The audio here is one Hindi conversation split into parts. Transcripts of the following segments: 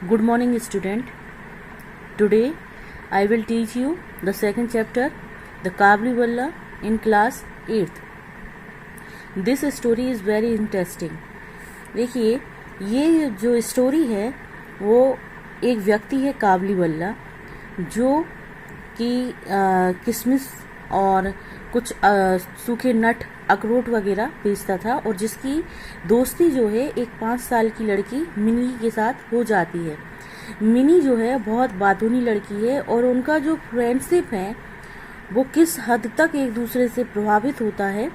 Good morning, student. Today I will teach you the second chapter, the Kabliwala, in class 8th. This story is very interesting. देखिए, ये जो स्टोरी है वो एक व्यक्ति है काबलीवाला जो कि किशमिश और कुछ सूखे नट अखरोट वगैरह बेचता था और जिसकी दोस्ती जो है एक 5 साल की लड़की मिनी के साथ हो जाती है। मिनी जो है बहुत बातूनी लड़की है और उनका जो फ्रेंडशिप है वो किस हद तक एक दूसरे से प्रभावित होता है,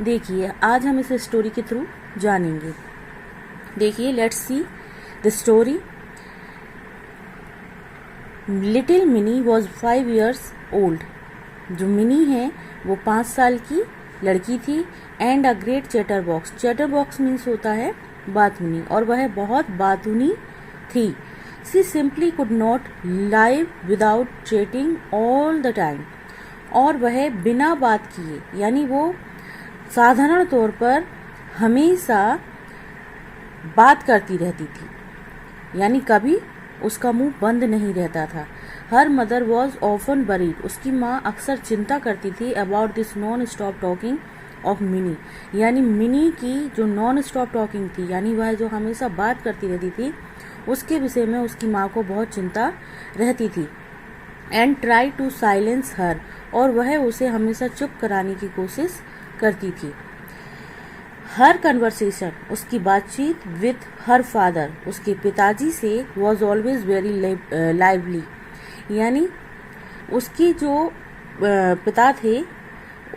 देखिए आज हम इस स्टोरी के थ्रू जानेंगे। देखिए, let's see the story. Little Mini was 5 years old. जो मिनी है वो 5 साल की लड़की थी। And a great chatterbox. Chatterbox means होता है बातूनी, और वह बहुत बातूनी थी। She simply could not live without chatting all the time. और वह बिना बात किए, यानी वो साधारण तौर पर हमेशा बात करती रहती थी, यानी कभी उसका मुंह बंद नहीं रहता था। Her mother was often worried. उसकी माँ अक्सर चिंता करती थी about this non stop talking of mini, यानी मिनी की जो नॉन स्टॉप टॉकिंग थी, यानी वह जो हमेशा बात करती रहती थी, उसके विषय में उसकी माँ को बहुत चिंता रहती थी। एंड ट्राई टू साइलेंस हर। और वह उसे हमेशा चुप कराने की कोशिश करती थी। हर कन्वर्सेशन, उसकी बातचीत विथ हर फादर, उसके पिताजी से वॉज ऑलवेज वेरी लाइवली, यानी उसके जो पिता थे,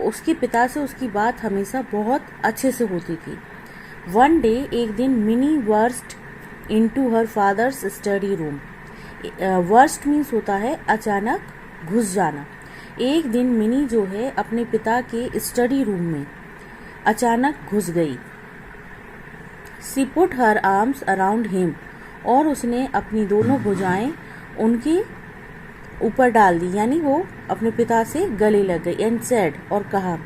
उसके पिता से उसकी बात हमेशा बहुत अच्छे से होती थी। वन डे, एक दिन mini worst into her father's study room. Worst means होता है अचानक घुस जाना। एक दिन मिनी जो है अपने पिता के स्टडी रूम में अचानक घुस गई। She put her arms around him. और उसने अपनी दोनों भुजाएं उनके ऊपर डाल दी, यानी वो अपने पिता से गले लग गई। एंड सेड, और कहा,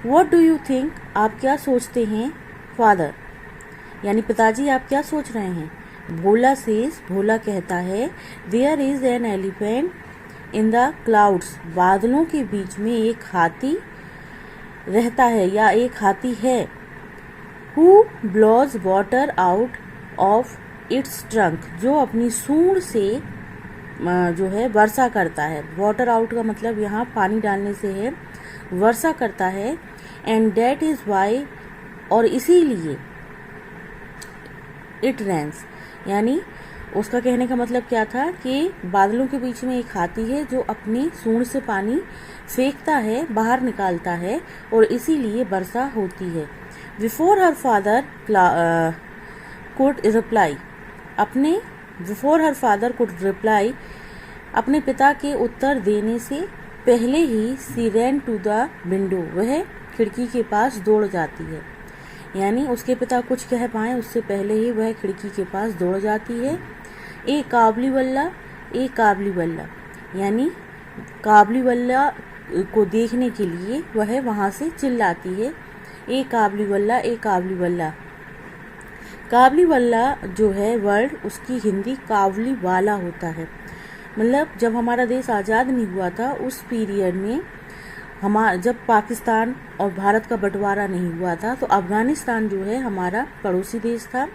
व्हाट डू यू थिंक, आप क्या सोचते हैं फादर, यानी पिताजी आप क्या सोच रहे हैं। भोला सेज, भोला कहता है, there is an elephant in the clouds. बादलों के बीच में एक हाथी रहता है या एक हाथी है। Who blows water out of its trunk. जो अपनी सूंड से जो है वर्षा करता है। वाटर आउट का मतलब यहाँ पानी डालने से है, वर्षा करता है। एंड दैट इज वाई, और इसीलिए इट रेन्स, यानी उसका कहने का मतलब क्या था कि बादलों के बीच में एक हाथी है जो अपनी सूंड से पानी फेंकता है, बाहर निकालता है, और इसीलिए वर्षा होती है। Before her father could reply, अपने पिता के उत्तर देने से पहले ही सी रैन टू द विंडो, वह खिड़की के पास दौड़ जाती है, यानी उसके पिता कुछ कह पाए उससे पहले ही वह खिड़की के पास दौड़ जाती है। ए काबलीवाला, यानी काबलीवाला को देखने के लिए वह वहाँ से चिल्लाती है, ए काबलीवाला। काबलीवाला जो है वर्ड, उसकी हिंदी काबली वाला होता है। मतलब जब हमारा देश आज़ाद नहीं हुआ था उस पीरियड में, जब पाकिस्तान और भारत का बंटवारा नहीं हुआ था, तो अफगानिस्तान जो है हमारा पड़ोसी देश था,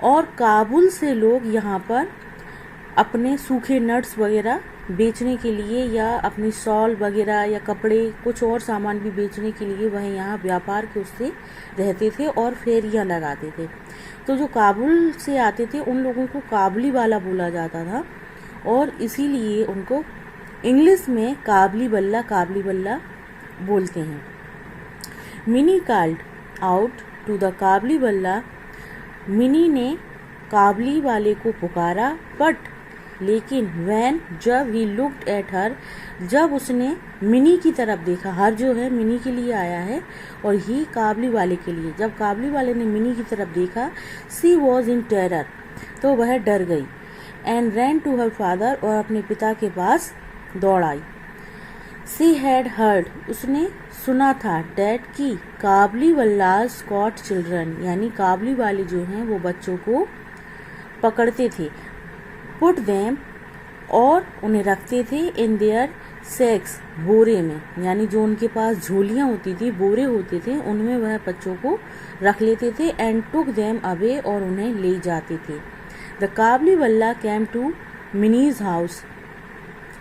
और काबुल से लोग यहाँ पर अपने सूखे नट्स वगैरह बेचने के लिए या अपनी शॉल वगैरह या कपड़े कुछ और सामान भी बेचने के लिए वह यहाँ व्यापार के उससे रहते थे और फेरियाँ लगाते थे। तो जो काबुल से आते थे उन लोगों को काबली वाला बोला जाता था, और इसीलिए उनको इंग्लिश में काबलीवाला बोलते हैं। Mini called out to the Kabuliwala. Mini ने काबली वाले को पुकारा, बट लेकिन जब ही लुक्ड एट हर, जब उसने मिनी की तरफ देखा, हर जो है मिनी के लिए आया है और ही काबली वाले के लिए, जब काबली वाले ने मिनी की तरफ देखा, सी वॉज इन टेरर, तो वह डर गई। And ran to her father, और अपने पिता के पास दौड़ आई। सी हैड हर्ड, उसने सुना था, डैट की काबलीवालाज गॉट चिल्ड्रन, यानी काबली वाले जो हैं वो बच्चों को पकड़ते थे, पुट देम, और उन्हें रखते थे इन देयर सैक्स, बोरे में, यानी जो उनके पास झोलियाँ होती थी, बोरे होते थे, उनमें वह बच्चों को रख लेते थे, एंड टुक देम अवे, और उन्हें ले जाते थे। The Kabuliwala came to Mini's house,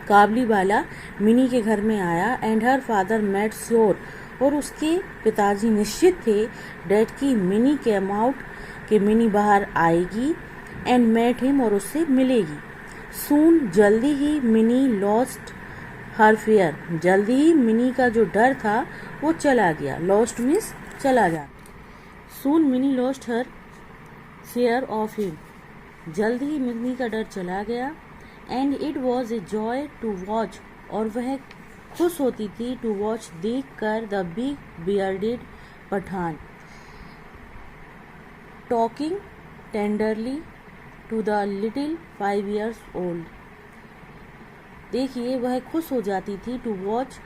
Kabuliwala Mini के घर में आया, and her father made sure, और उसके पिताजी निश्चित थे, डैट की मिनी केम आउट, कि मिनी बाहर आएगी, एंड मेट हिम, और उससे मिलेगी। सून, जल्दी ही, मिनी लॉस्ट हर फेयर, जल्दी ही मिनी का जो डर था वो चला गया। लॉस्ट मीन्स चला गया। Soon Mini lost her fear of him, जल्दी ही मिनी का डर चला गया। And it was a joy to watch, और वह खुश होती थी टू वॉच, देख कर, the big bearded Pathan talking tenderly to the little 5 years old। देखिए, वह खुश हो जाती थी टू वॉच,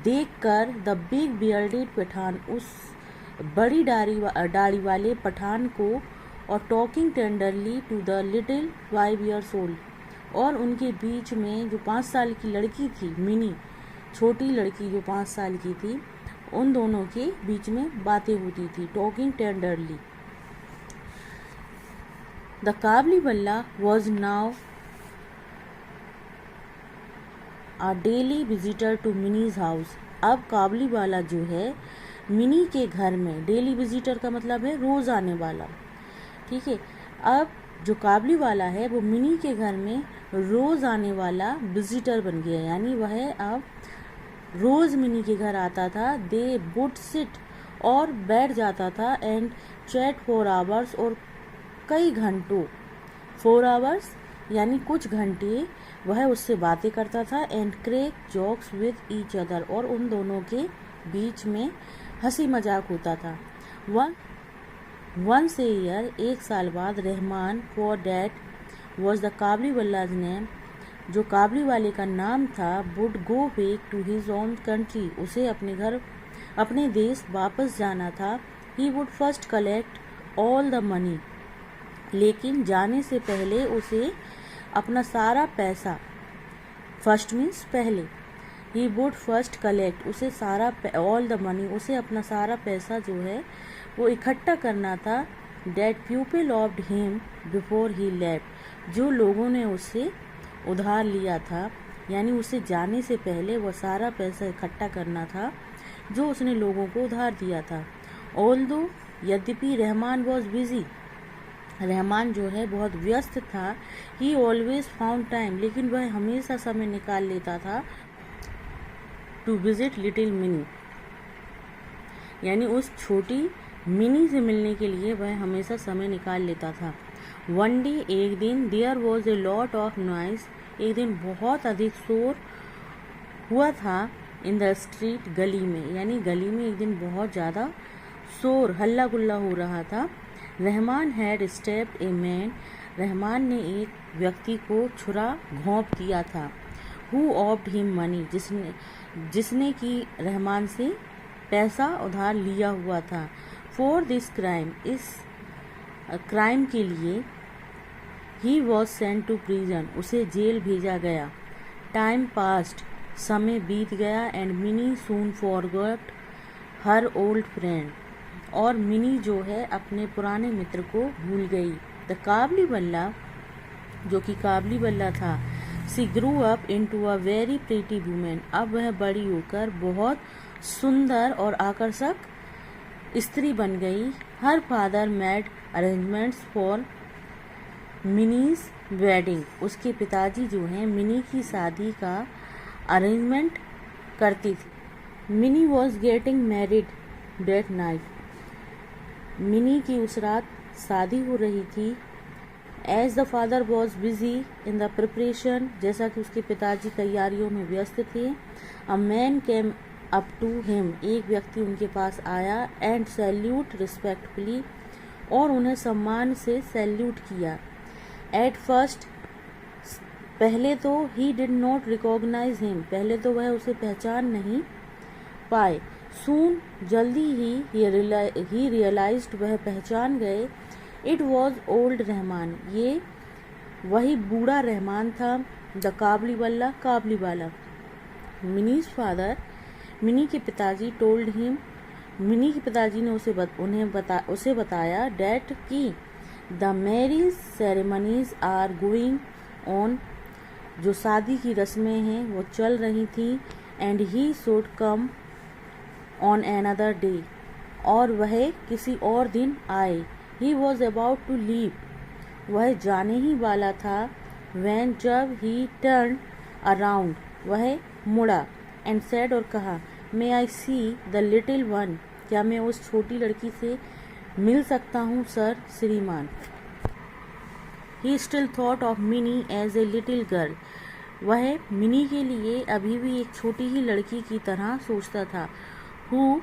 देख कर, द बिग बियर्डेड पठान, उस बड़ी दाढ़ी वाले पठान को, और talking tenderly to the little 5 years old, और उनके बीच में जो 5 साल की लड़की थी, मिनी, छोटी लड़की जो 5 साल की थी, उन दोनों के बीच में बातें होती थी, talking tenderly. The Kabuliwala was now a daily visitor to Mini's house. अब काबलीवाला जो है मिनी के घर में, डेली विजिटर का मतलब है रोज आने वाला, ठीक है। अब जो काबलीवाला है वो मिनी के घर में रोज आने वाला विजिटर बन गया, यानी वह अब रोज मिनी के घर आता था। दे वुड सिट, और बैठ जाता था, एंड चैट फॉर आवर्स, और कई घंटों, 4 hours यानी कुछ घंटे वह उससे बातें करता था, and crack jokes with each other, और उन दोनों के बीच में हंसी मजाक होता था। वंस ए ईयर, एक साल बाद, Rahman, for that was the Kabuliwala's name, जो काबलीवाले का नाम था, would go back to his own country, उसे अपने घर, अपने देश वापस जाना था। He would first collect all the money, लेकिन जाने से पहले उसे अपना सारा पैसा, फर्स्ट मीन्स पहले, ही वुड फर्स्ट कलेक्ट, उसे सारा ऑल द मनी, उसे अपना सारा पैसा जो है वो इकट्ठा करना था। Debt people owed him before he left, जो लोगों ने उससे उधार लिया था, यानी उसे जाने से पहले वह सारा पैसा इकट्ठा करना था जो उसने लोगों को उधार दिया था। ऑल्दो, यद्यपि, रहमान वॉज बिजी, रहमान जो है बहुत व्यस्त था। ही ऑलवेज फाउंड टाइम, लेकिन वह हमेशा समय निकाल लेता था टू विजिट लिटिल मिनी, यानी उस छोटी मिनी से मिलने के लिए वह हमेशा समय निकाल लेता था। वन डे, एक दिन, there was a lot of noise, एक दिन बहुत अधिक शोर हुआ था, इन द स्ट्रीट, गली में, यानी गली में एक दिन बहुत ज़्यादा शोर, हल्ला गुल्ला हो रहा था। Rahman had stepped a man, Rahman ने एक व्यक्ति को छुरा घोंप दिया था। हु ऑफ्ड हिम मनी, जिसने कि रहमान से पैसा उधार लिया हुआ था। फॉर दिस क्राइम, इस क्राइम के लिए, he was sent to prison, उसे जेल भेजा गया। टाइम पास्ट, समय बीत गया, and Mini soon forgot her old friend, और मिनी जो है अपने पुराने मित्र को भूल गई। द काबलीवाला, जो कि काबलीवाला था, she grew up into a very pretty women, अब वह बड़ी होकर बहुत सुंदर और आकर्षक स्त्री बन गई। हर father made arrangements for minis wedding, उसके पिताजी जो हैं मिनी की शादी का अरेंजमेंट करती थी। Mini was getting married that night, Mini की उस रात शादी हो रही थी। As the father was busy in the preparation, जैसा कि उसके पिताजी तैयारियों में व्यस्त थे। A man came up to him, एक व्यक्ति उनके पास आया, एंड सैल्यूट रिस्पेक्टफुली, और उन्हें सम्मान से सैल्यूट किया। एट फर्स्ट, पहले तो, he did not recognise him, पहले तो वह उसे पहचान नहीं पाए। सून, जल्दी ही, ही रियलाइज्ड, वह पहचान गए। इट वॉज ओल्ड रहमान, ये वही बूढ़ा रहमान था। द काबलीवाला, काबलीवाला। मिनीज फादर, मिनी के पिताजी टोल्ड हिम, मिनी के पिताजी ने उसे बताया डैट कि the marriage ceremonies are going on, जो शादी की रस्में हैं वो चल रही थी। And he should come on another day, और वह किसी और दिन आए। He was about to leave, वह जाने ही वाला था। वैन, जब ही टर्न अराउंड, वह मुड़ा। एंड सेड, और कहा, मे आई सी द लिटिल वन, क्या मैं उस छोटी लड़की से मिल सकता हूँ सर श्रीमान। He still thought of Mini as a little girl, वह मिनी के लिए अभी भी एक छोटी ही लड़की की तरह सोचता था। Who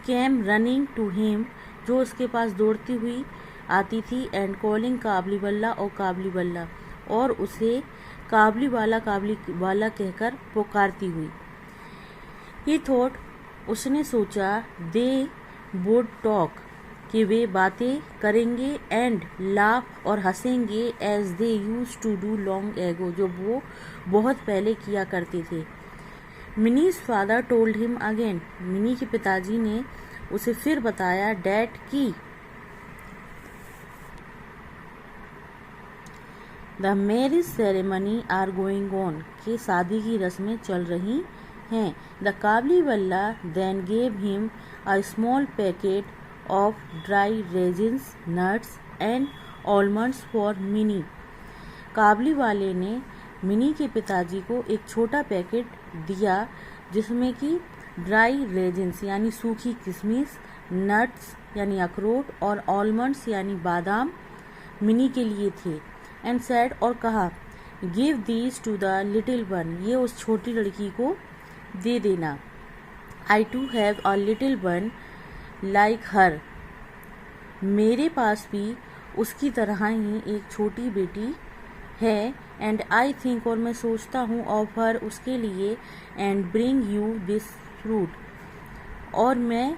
came running to him, जो उसके पास दौड़ती हुई आती थी। एंड कॉलिंग काबलीवाला और काबलीवाला, और उसे काबलीवाला काबलीवाला कहकर पुकारती हुई। ही थॉट, उसने सोचा, दे वुड टॉक, कि वे बातें करेंगे। एंड लाफ, और हंसेंगे। As they used to do long ago, जो वो बहुत पहले किया करते थे। Mini's father told him again, Mini के पिताजी ने उसे फिर बताया डैट की the marriage ceremony are going on, कि शादी की रस्में चल रही हैं। The Kabuliwala then gave him a small packet of dry raisins, nuts and almonds for Mini, काबली वाले ने मिनी के पिताजी को एक छोटा पैकेट दिया जिसमें कि ड्राई रेजिन्स यानी सूखी किशमिश, नट्स यानी अखरोट और आलमंड्स यानी बादाम मिनी के लिए थे। एंड सेड, और कहा, give these to the little one, ये उस छोटी लड़की को दे देना। I too have a little one like her, मेरे पास भी उसकी तरह ही एक छोटी बेटी है। एंड आई थिंक, और मैं सोचता हूँ, ऑफ हर, उसके लिए। And bring you this fruit, और मैं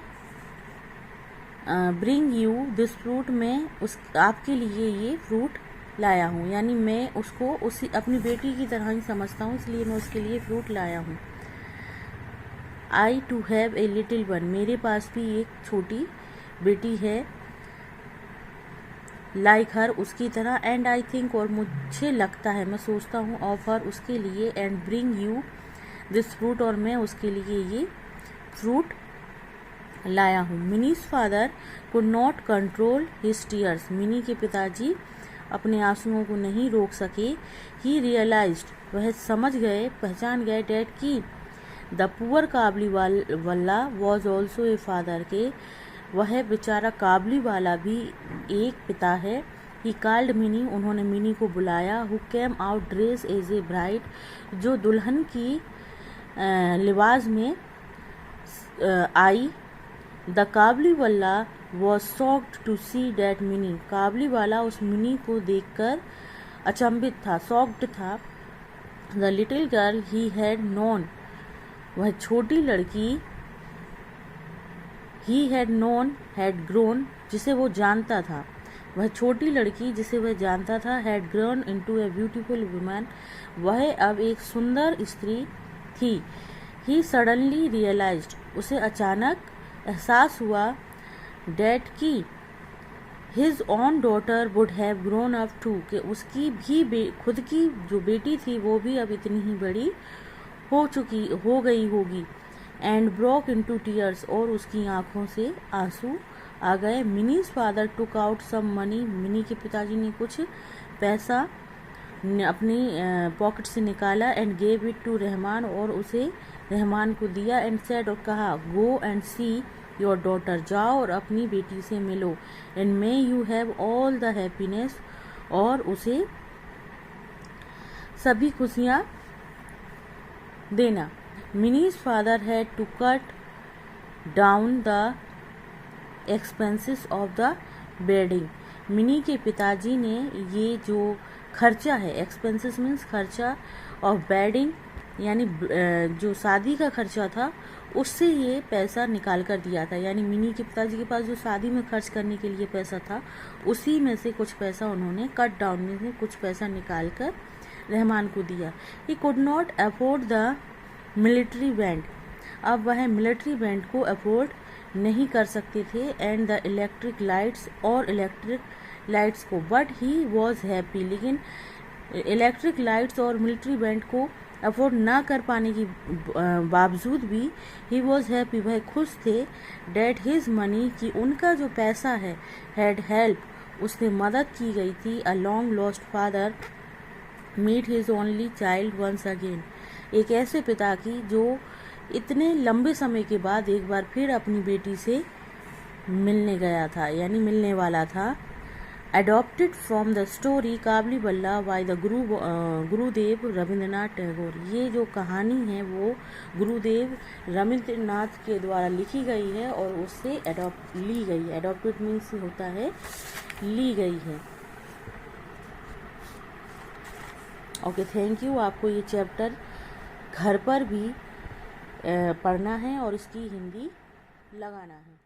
ब्रिंग यू दिस फ्रूट, मैं उस आपके लिए ये फ्रूट लाया हूँ। यानी मैं उसको उसी अपनी बेटी की तरह ही समझता हूँ, इसलिए मैं उसके लिए फ्रूट लाया हूँ। I too have a little one, मेरे पास भी एक छोटी बेटी है। लाइक हर, उसकी तरह। एंड आई थिंक, और मुझे लगता है, मैं सोचता हूँ, ऑफ हर, उसके लिए। And bring you this fruit, और मैं उसके लिए ये फ्रूट लाया हूँ। Minis father could not control his tears, mini के पिताजी अपने आंसुओं को नहीं रोक सके। ही रियलाइज्ड, वह समझ गए, पहचान गए, डैट की the poor Kabuliwala was also a father, के वह बेचारा काबलीवाला भी एक पिता है। ही कॉल्ड मिनी, उन्होंने मिनी को बुलाया। Who came out dress as a bride, जो दुल्हन की लिबास में आई। The Kabuliwala was shocked to see that Mini, Kabuliwala उस मिनी को देखकर अचंभित था, शॉक्ड था। The little girl he had known, वह छोटी लड़की, he had known, had grown, जिसे वो जानता था, वह छोटी लड़की जिसे वह जानता था, had grown into a beautiful woman, वह अब एक सुंदर स्त्री थी। ही सडनली रियलाइज्ड, उसे अचानक एहसास हुआ, डैट की his own daughter would have grown up too, कि उसकी भी खुद की जो बेटी थी वो भी अब इतनी ही बड़ी हो गई होगी। एंड ब्रोक इनटू टीयर्स, और उसकी आंखों से आंसू आ गए। Mini's father took out some money, Mini के पिताजी ने कुछ पैसा अपनी पॉकेट से निकाला। And gave it to Rahman, और उसे रहमान को दिया। एंड सेड, और कहा, go and see your daughter, जाओ और अपनी बेटी से मिलो। And may you have all the happiness, और उसे सभी खुशियाँ देना। Mini's father had to cut down the expenses of the wedding, Mini के पिताजी ने ये जो खर्चा है, एक्सपेंसेस मीन्स खर्चा, ऑफ वेडिंग यानी जो शादी का खर्चा था उससे ये पैसा निकाल कर दिया था। यानी मिनी के पिताजी के पास जो शादी में खर्च करने के लिए पैसा था उसी में से कुछ पैसा उन्होंने कट डाउन में से कुछ पैसा निकाल कर रहमान को दिया। He could not afford the military band, अब वह मिलिट्री बैंड को अफोर्ड नहीं कर सकते थे, एंड द इलेक्ट्रिक लाइट्स और इलेक्ट्रिक लाइट्स को, बट ही वॉज हैप्पी, लेकिन इलेक्ट्रिक लाइट्स और मिलिट्री बैंड को अफोर्ड ना कर पाने की बावजूद भी ही वॉज हैप्पी, वह खुश थे, डेट हिज मनी, कि उनका जो पैसा है, हैड हेल्प, उसने मदद की गई थी, a long lost father meet his only child once again, एक ऐसे पिता की जो इतने लंबे समय के बाद एक बार फिर अपनी बेटी से मिलने गया था, यानी मिलने वाला था। Adopted from the story Kabuliwala by the Gurudev Rabindranath Tagore, ये जो कहानी है वो गुरुदेव रविंद्रनाथ के द्वारा लिखी गई है और उससे ली गई है। अडॉप्टेड मीन्स होता है ली गई है। Okay, thank you. आपको ये चैप्टर घर पर भी पढ़ना है और इसकी हिंदी लगाना है।